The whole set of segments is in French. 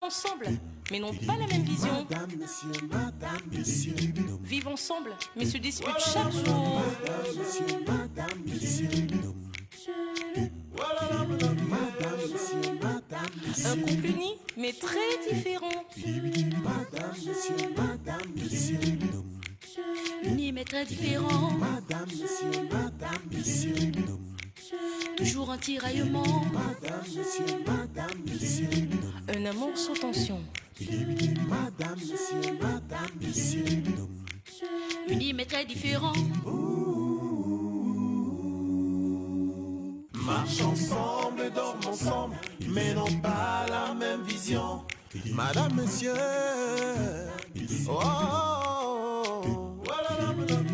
ensemble, mais n'ont pas la même vision. Vivent ensemble, mais se disputent chaque jour. Un couple uni, mais très différent. Uni mais très différent. Toujours un tiraillement. Un amour sans tension. Uni mais très différent. Marche ensemble, dorment ensemble, mais n'ont pas la même vision. Madame, monsieur, oh, oh, oh. Voilà, madame,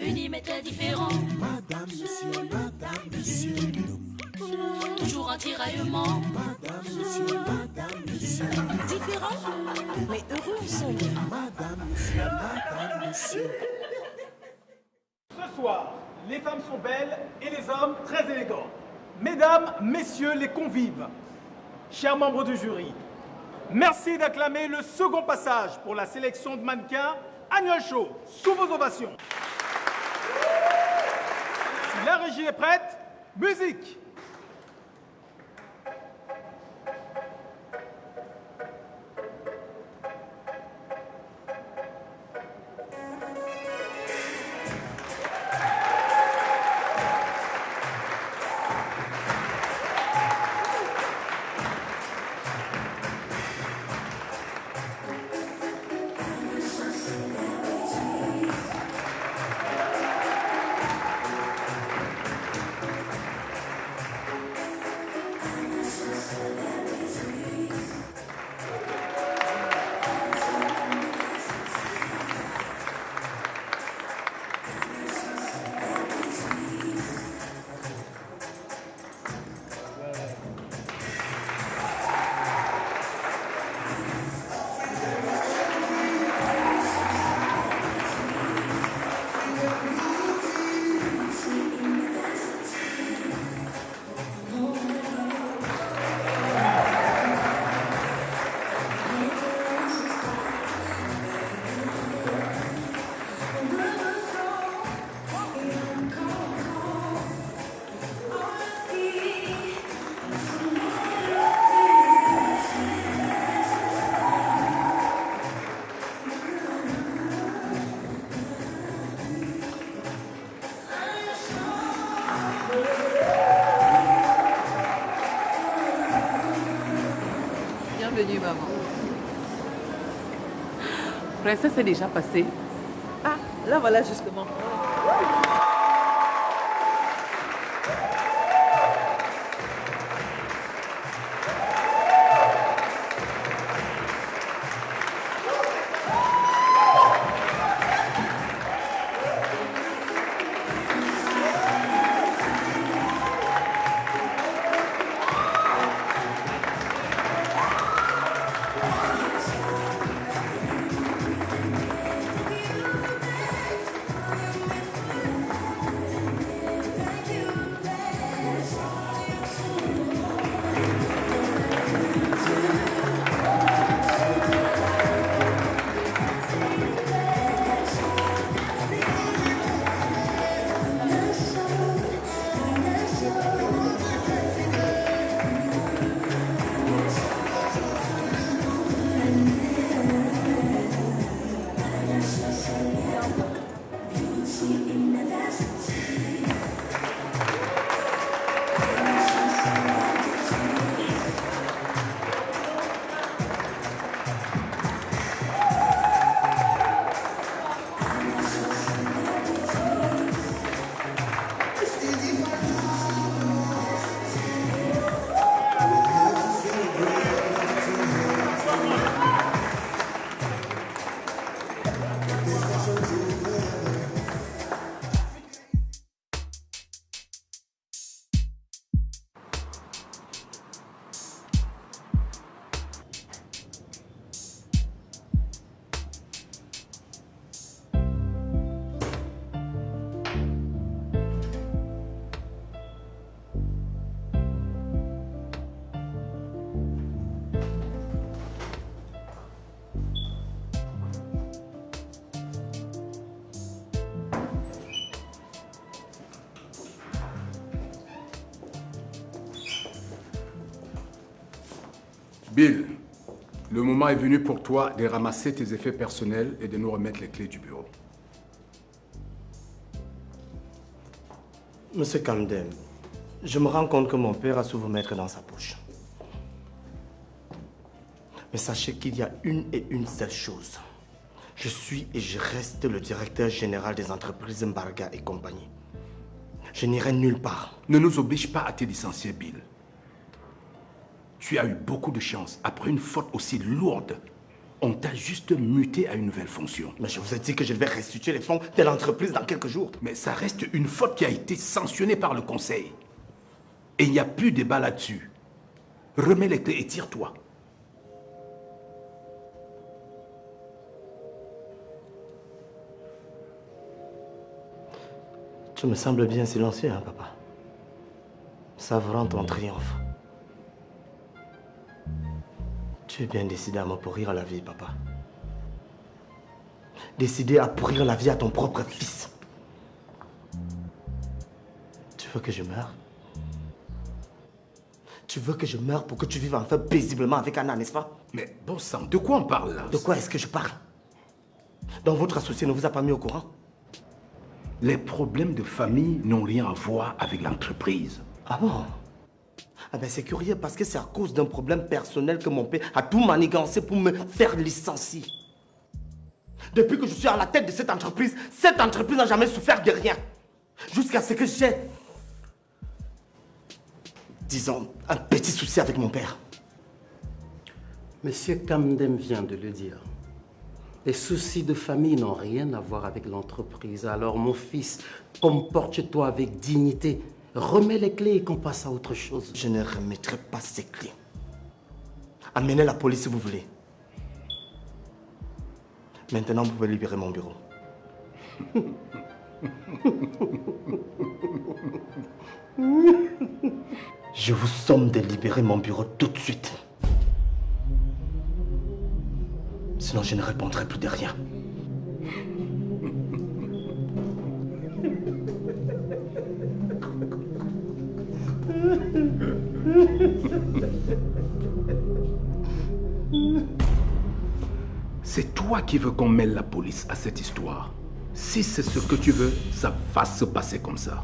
Unis mais très différent. madame, monsieur, toujours un tiraillement. madame, monsieur, Différents, mais heureux ensemble. madame, monsieur. Ce soir, les femmes sont belles et les hommes très élégants. Mesdames, messieurs les convives, chers membres du jury, merci d'acclamer le second passage pour la sélection de mannequins Annual Show, sous vos ovations. Si la régie est prête, musique! Bienvenue, maman. Princesse est déjà passée. Ah, là voilà justement. Bill, le moment est venu pour toi de ramasser tes effets personnels et de nous remettre les clés du bureau. Monsieur Kamdem, je me rends compte que mon père a su vous mettre dans sa poche. Mais sachez qu'il y a une et une seule chose. Je suis et je reste le directeur général des entreprises Mbarga et compagnie. Je n'irai nulle part. Ne nous oblige pas à te licencier, Bill. Tu as eu beaucoup de chance. Après une faute aussi lourde, on t'a juste muté à une nouvelle fonction. Mais je vous ai dit que je vais restituer les fonds de l'entreprise dans quelques jours. Mais ça reste une faute qui a été sanctionnée par le conseil. Et il n'y a plus de débat là-dessus. Remets les clés et tire-toi. Tu me sembles bien silencieux, hein, papa. Savourant ton triomphe. Tu es bien décidé à me pourrir la vie, papa. Décidé à pourrir la vie à ton propre fils. Tu veux que je meure? Tu veux que je meure pour que tu vives enfin paisiblement avec Anna, n'est-ce pas? Mais bon sang, de quoi on parle là? De quoi est-ce que je parle? Donc votre associé ne vous a pas mis au courant? Les problèmes de famille n'ont rien à voir avec l'entreprise. Ah bon? Ah ben c'est curieux parce que c'est à cause d'un problème personnel que mon père a tout manigancé pour me faire licencier. Depuis que je suis à la tête de cette entreprise n'a jamais souffert de rien. Jusqu'à ce que j'ai, disons, un petit souci avec mon père. Monsieur Kamdem vient de le dire. Les soucis de famille n'ont rien à voir avec l'entreprise. Alors mon fils, comporte-toi avec dignité. Remets les clés et qu'on passe à autre chose. Je ne remettrai pas ces clés. Amenez la police si vous voulez. Maintenant, vous pouvez libérer mon bureau. Je vous somme de libérer mon bureau tout de suite. Sinon, je ne répondrai plus de rien. C'est toi qui veux qu'on mêle la police à cette histoire. Si c'est ce que tu veux, ça va se passer comme ça.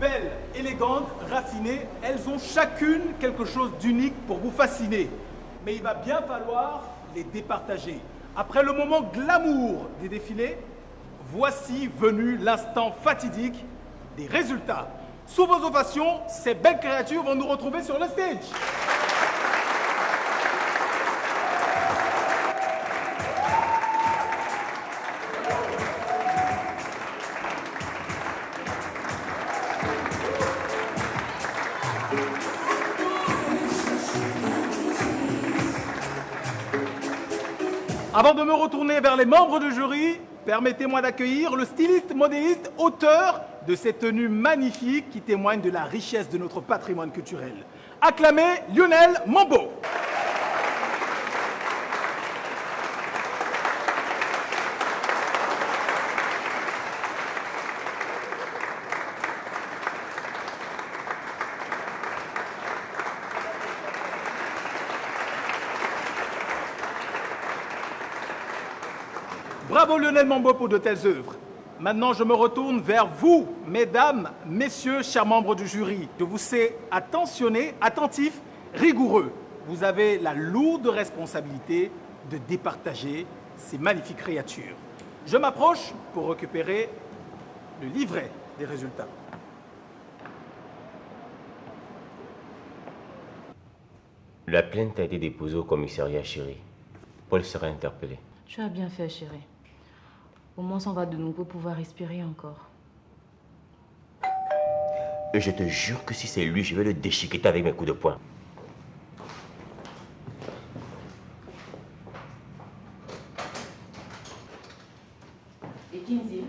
Belles, élégantes, raffinées, elles ont chacune quelque chose d'unique pour vous fasciner. Mais il va bien falloir les départager. Après le moment glamour des défilés, voici venu l'instant fatidique des résultats. Sous vos ovations, ces belles créatures vont nous retrouver sur le stage. Avant de me retourner vers les membres du jury, permettez-moi d'accueillir le styliste, modéliste, auteur de ces tenues magnifiques qui témoignent de la richesse de notre patrimoine culturel. Acclamez Lionel Mambo. Bravo Lionel Mambo pour de telles œuvres. Maintenant, je me retourne vers vous, mesdames, messieurs, chers membres du jury. Je vous sais attentionnés, attentifs, rigoureux. Vous avez la lourde responsabilité de départager ces magnifiques créatures. Je m'approche pour récupérer le livret des résultats. La plainte a été déposée au commissariat, chérie. Paul sera interpellé. Tu as bien fait, chérie. Au moins, on va de nouveau pouvoir respirer encore. Et je te jure que si c'est lui, je vais le déchiqueter avec mes coups de poing. Et Kinsey,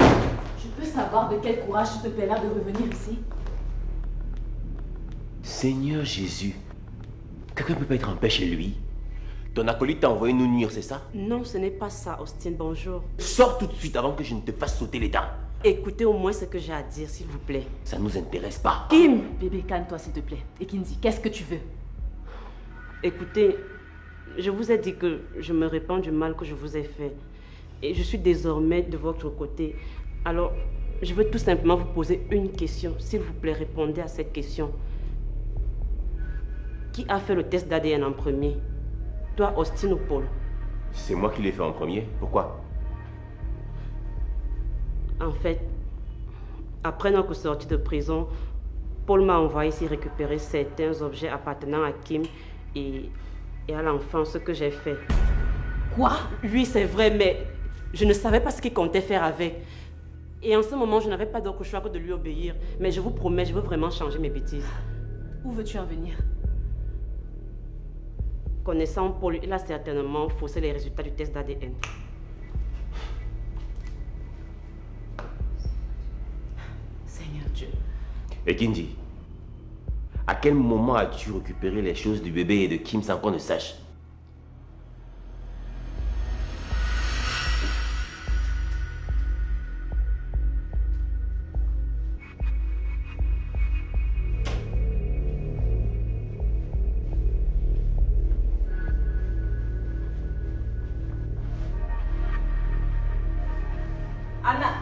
je peux savoir de quel courage tu te plairas de revenir ici? Seigneur Jésus, quelqu'un peut pas être en paix chez lui? Ton acolyte t'a envoyé nous nuire, c'est ça? Non, ce n'est pas ça, Austin, bonjour. Sors tout de suite avant que je ne te fasse sauter les dents. Écoutez au moins ce que j'ai à dire, s'il vous plaît. Ça nous intéresse pas. Kim! Bébé, calme-toi, s'il te plaît. Et Kinsey, qu'est-ce que tu veux? Écoutez, je vous ai dit que je me répands du mal que je vous ai fait. Et je suis désormais de votre côté. Alors, je veux tout simplement vous poser une question. S'il vous plaît, répondez à cette question. Qui a fait le test d'ADN en premier? Toi, Austin ou Paul? C'est moi qui l'ai fait en premier. Pourquoi? En fait, après notre sortie de prison, Paul m'a envoyé ici récupérer certains objets appartenant à Kim et à l'enfant, ce que j'ai fait. Quoi? Oui, c'est vrai, mais je ne savais pas ce qu'il comptait faire avec. Et en ce moment, je n'avais pas d'autre choix que de lui obéir. Mais je vous promets, je veux vraiment changer mes bêtises. Où veux-tu en venir? Connaissant Paul, il a certainement faussé les résultats du test d'ADN. Seigneur Dieu. Et Kinsey, à quel moment as-tu récupéré les choses du bébé et de Kim sans qu'on ne sache? Anna!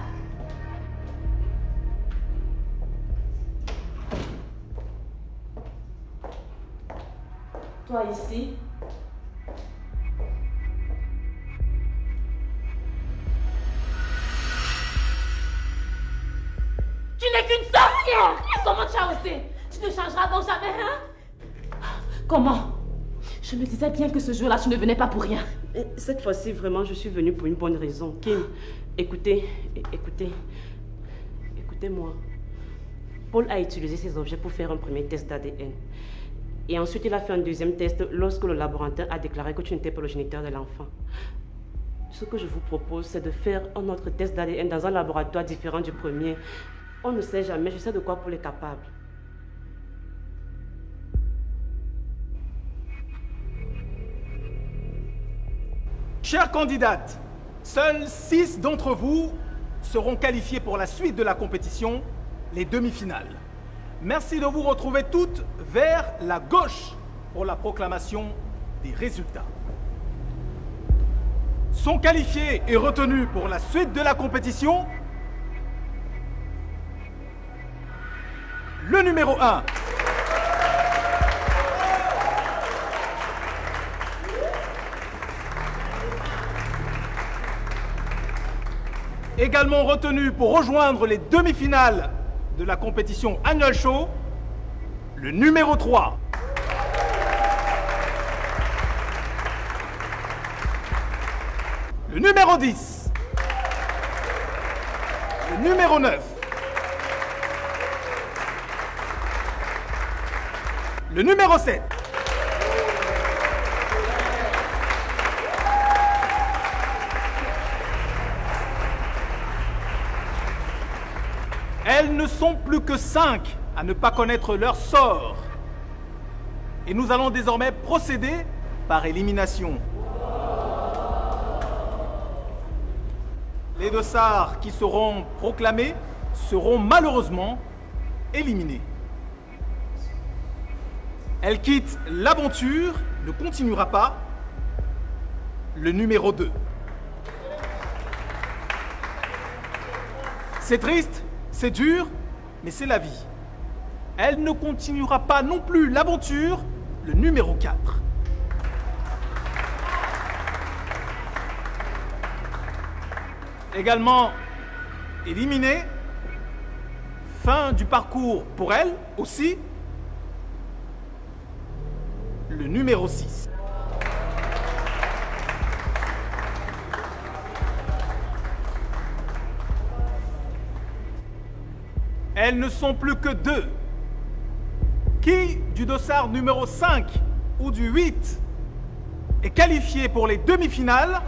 Toi ici? Tu n'es qu'une sorcière! Comment tu as osé? Tu ne changeras donc jamais, hein? Comment? Je me disais bien que ce jour-là, tu ne venais pas pour rien. Et cette fois-ci, vraiment, je suis venue pour une bonne raison. Kim, écoutez-moi. Paul a utilisé ces objets pour faire un premier test d'ADN. Et ensuite, il a fait un deuxième test lorsque le laboratoire a déclaré que tu n'étais pas le géniteur de l'enfant. Ce que je vous propose, c'est de faire un autre test d'ADN dans un laboratoire différent du premier. On ne sait jamais, je sais de quoi Paul est capable. Chères candidates, seuls 6 d'entre vous seront qualifiés pour la suite de la compétition, les demi-finales. Merci de vous retrouver toutes vers la gauche pour la proclamation des résultats. Sont qualifiés et retenus pour la suite de la compétition le numéro 1. Également retenu pour rejoindre les demi-finales de la compétition Annual Show, le numéro 3. Le numéro 10. Le numéro 9. Le numéro 7. Elles ne sont plus que 5 à ne pas connaître leur sort. Et nous allons désormais procéder par élimination. Les dossards qui seront proclamés seront malheureusement éliminés. Elle quitte l'aventure, ne continuera pas. Le numéro 2. C'est triste, c'est dur, mais c'est la vie. Elle ne continuera pas non plus l'aventure, le numéro 4. Également éliminé. Fin du parcours pour elle aussi. numéro 6. Elles ne sont plus que 2. Qui du dossard numéro 5 ou du 8 est qualifié pour les demi-finales?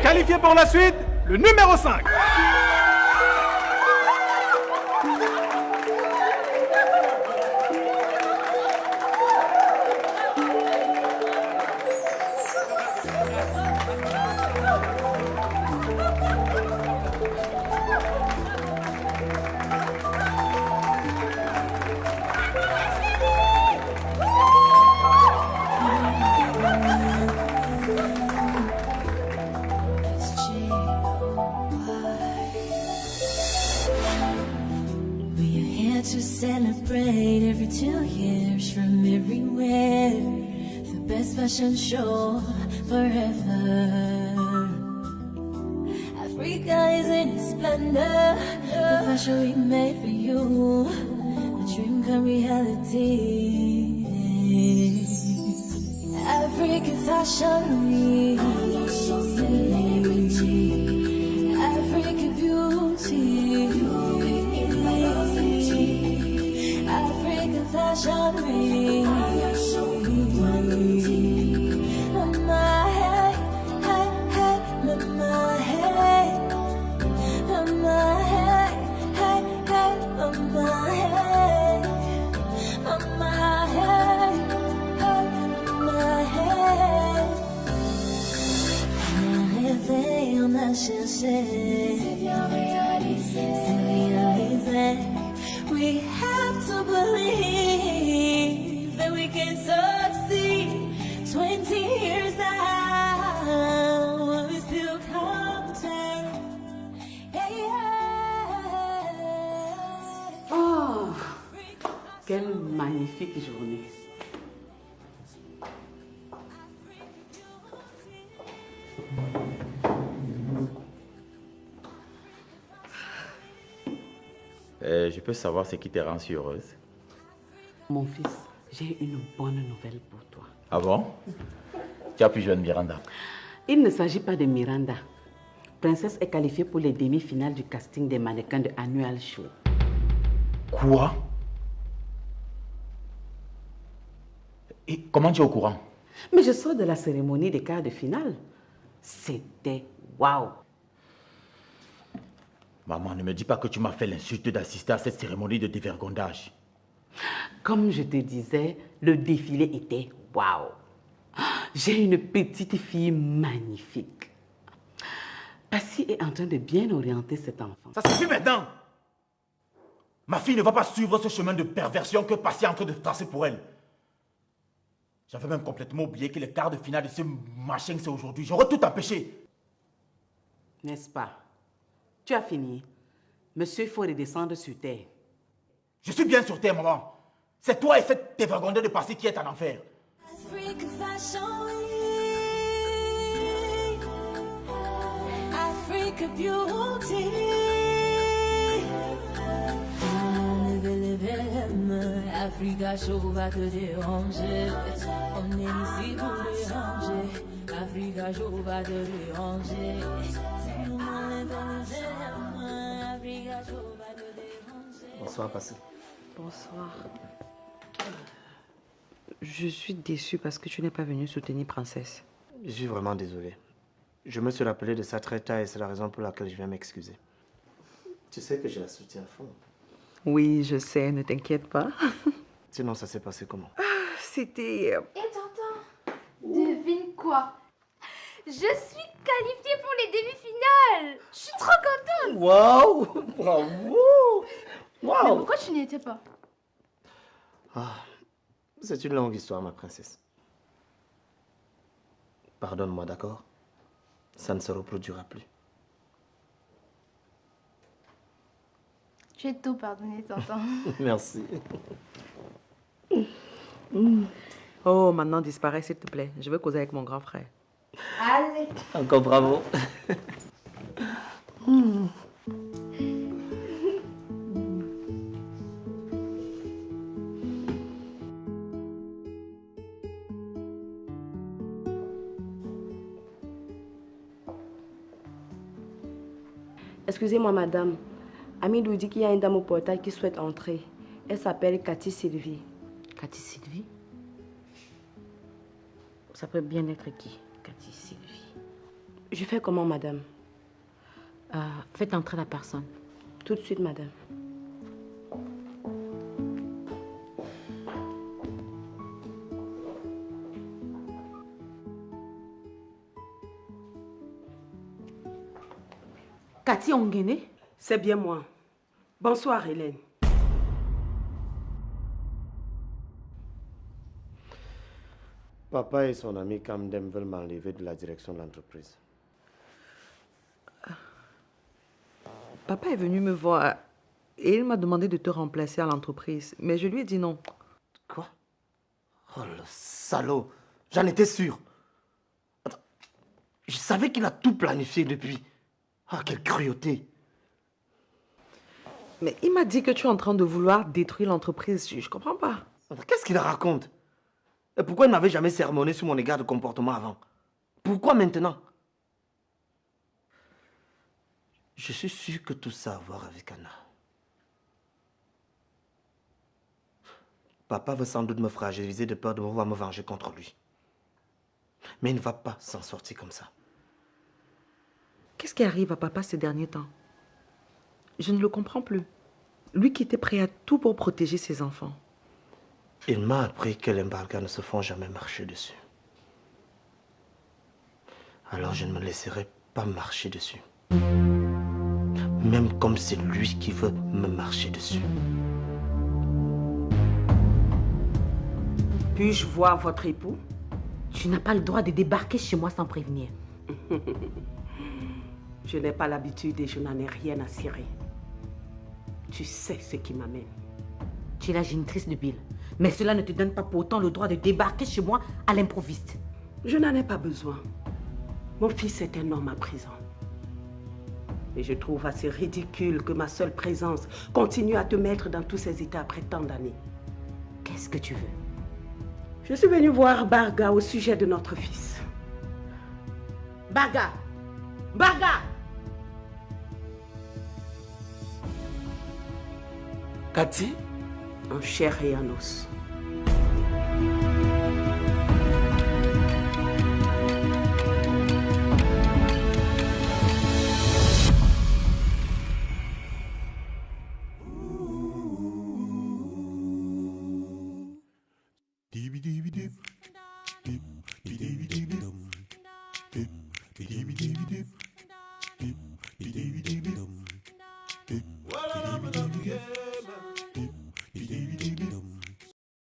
Qualifié pour la suite, le numéro 5. To celebrate every 2 years from everywhere, the best fashion show forever. Africa is in its splendor, the fashion we made for you, a dream come reality. African Fashion Week, African beauty. African Fashion Week. Mama, hey, hey, hey, mama, hey. Mama, hey, hey, hey, mama, hey. Mama, hey, hey, mama, hey. On a rêvé, on a cherché. C'est bien réalisé. C'est réalisé. We have to believe that we can succeed. 20 years now, we still counting. Yeah, yeah. Oh, quelle magnifique journée. Je peux savoir ce qui te rend si heureuse? Mon fils, j'ai une bonne nouvelle pour toi. Ah bon? Tu as pu joindre Miranda? Il ne s'agit pas de Miranda. Princesse est qualifiée pour les demi-finales du casting des mannequins de Annual Show. Quoi? Et comment tu es au courant? Mais je sors de la cérémonie des quarts de finale. C'était waouh! Maman, ne me dis pas que tu m'as fait l'insulte d'assister à cette cérémonie de dévergondage. Comme je te disais, le défilé était waouh! J'ai une petite fille magnifique. Passy est en train de bien orienter cet enfant. Ça suffit maintenant! Ma fille ne va pas suivre ce chemin de perversion que Passy est en train de tracer pour elle. J'avais même complètement oublié que le quart de finale de ce machin, c'est aujourd'hui. J'aurais tout empêché. N'est-ce pas? Tu as fini. Monsieur, il faut redescendre sur terre. Je suis bien sur terre, maman. C'est toi et cette dévergondée de Passy qui est en enfer. African Fashion Week, African Beauty. Africa Show va te déranger. On est ici pour déranger. Africa Show va te déranger. Bonsoir, Passy. Bonsoir. Je suis déçue parce que tu n'es pas venue soutenir Princesse. Je suis vraiment désolé. Je me suis rappelé de ça très tard et c'est la raison pour laquelle je viens m'excuser. Tu sais que je la soutiens à fond. Oui, je sais, ne t'inquiète pas. Sinon, ça s'est passé comment? C'était... Et t'entends? Devine quoi? Je suis qualifiée pour les demi-finales. Je suis trop contente. Waouh! Bravo! Waouh! Mais pourquoi tu n'y étais pas? Ah, c'est une longue histoire, ma princesse. Pardonne-moi, d'accord? Ça ne se reproduira plus. Tu es tout pardonné, t'entends? Merci. Oh, maintenant disparaît, s'il te plaît. Je veux causer avec mon grand frère. Allez. Encore bravo. Excusez-moi, madame. Ami nous dit qu'il y a une dame au portail qui souhaite entrer. Elle s'appelle Cathy Sylvie. Cathy Sylvie? Ça peut bien être qui, Cathy Sylvie? Je fais comment, madame? Faites entrer la personne. Tout de suite, madame. Cathy Ongene? C'est bien moi. Bonsoir, Hélène. Papa et son ami Kamdem veulent m'enlever de la direction de l'entreprise. Papa est venu me voir et il m'a demandé de te remplacer à l'entreprise. Mais je lui ai dit non. Quoi? Oh, le salaud! J'en étais sûr. Attends, je savais qu'il a tout planifié depuis. Ah, quelle cruauté! Mais il m'a dit que tu es en train de vouloir détruire l'entreprise. Je comprends pas. Qu'est-ce qu'il raconte? Et pourquoi il ne m'avait jamais sermonné sur mon égard de comportement avant? Pourquoi maintenant? Je suis sûr que tout ça a à voir avec Anna. Papa veut sans doute me fragiliser de peur de pouvoir me venger contre lui. Mais il ne va pas s'en sortir comme ça. Qu'est-ce qui arrive à papa ces derniers temps? Je ne le comprends plus. Lui qui était prêt à tout pour protéger ses enfants. Il m'a appris que les Mbarga ne se font jamais marcher dessus. Alors je ne me laisserai pas marcher dessus. Même comme c'est lui qui veut me marcher dessus. Puis-je voir votre époux? Tu n'as pas le droit de débarquer chez moi sans prévenir. Je n'ai pas l'habitude et je n'en ai rien à cirer. Tu sais ce qui m'amène. Tu es la génitrice de Bill. Mais cela ne te donne pas pour autant le droit de débarquer chez moi à l'improviste. Je n'en ai pas besoin. Mon fils est un homme à prison. Et je trouve assez ridicule que ma seule présence continue à te mettre dans tous ces états après tant d'années. Qu'est-ce que tu veux? Je suis venue voir Barga au sujet de notre fils. Barga! Barga! Cathy? En chair et en os.